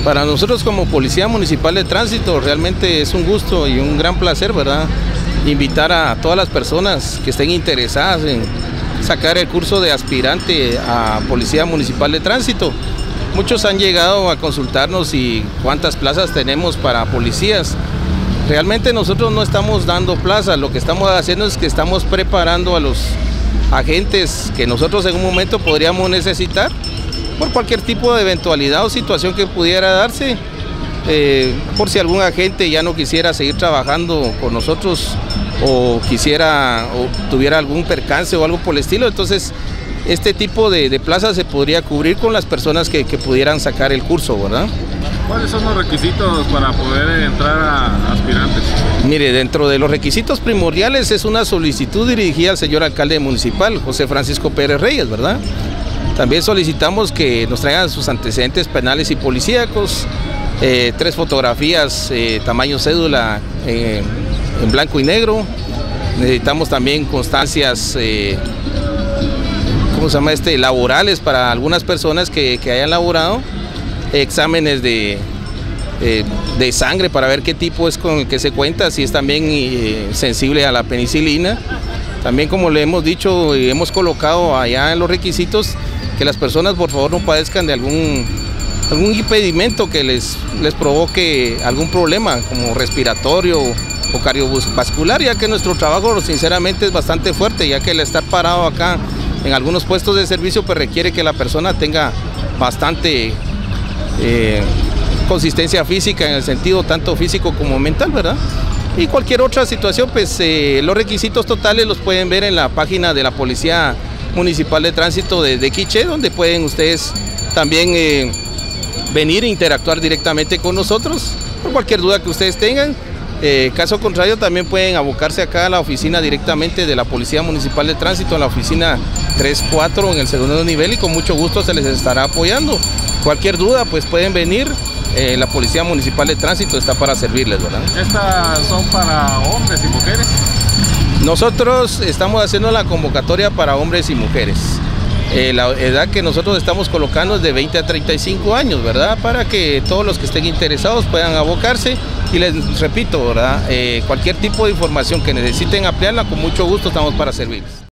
Para nosotros como Policía Municipal de Tránsito realmente es un gusto y un gran placer, ¿verdad? Invitar a todas las personas que estén interesadas en sacar el curso de aspirante a Policía Municipal de Tránsito. Muchos han llegado a consultarnos y cuántas plazas tenemos para policías. Realmente nosotros no estamos dando plazas, lo que estamos haciendo es que estamos preparando a los agentes que nosotros en un momento podríamos necesitar por cualquier tipo de eventualidad o situación que pudiera darse, por si algún agente ya no quisiera seguir trabajando con nosotros o tuviera algún percance o algo por el estilo. Entonces este tipo de plazas se podría cubrir con las personas que pudieran sacar el curso, ¿verdad? ¿Cuáles son los requisitos para poder entrar a aspirantes? Mire, dentro de los requisitos primordiales es una solicitud dirigida al señor alcalde municipal, José Francisco Pérez Reyes, ¿verdad? También solicitamos que nos traigan sus antecedentes penales y policíacos, 3 fotografías tamaño cédula en blanco y negro. Necesitamos también constancias laborales para algunas personas que hayan laborado, exámenes de sangre para ver qué tipo es con el que se cuenta, si es también sensible a la penicilina. También, como le hemos dicho y hemos colocado allá en los requisitos, que las personas por favor no padezcan de algún impedimento que les provoque algún problema como respiratorio o cardiovascular, ya que nuestro trabajo sinceramente es bastante fuerte, ya que el estar parado acá en algunos puestos de servicio pues requiere que la persona tenga bastante consistencia física, en el sentido tanto físico como mental, ¿verdad? Y cualquier otra situación, pues los requisitos totales los pueden ver en la página de la Policía Municipal de Tránsito de Quiché, donde pueden ustedes también venir e interactuar directamente con nosotros por cualquier duda que ustedes tengan. Caso contrario, también pueden abocarse acá a la oficina directamente de la Policía Municipal de Tránsito, en la oficina 3-4 en el segundo nivel, y con mucho gusto se les estará apoyando. Cualquier duda, pues pueden venir. La Policía Municipal de Tránsito está para servirles, ¿verdad? ¿Estas son para hombres y mujeres? Nosotros estamos haciendo la convocatoria para hombres y mujeres. La edad que nosotros estamos colocando es de 20 a 35 años, ¿verdad? Para que todos los que estén interesados puedan abocarse. Y les repito, ¿verdad? Cualquier tipo de información que necesiten ampliarla, con mucho gusto estamos para servirles.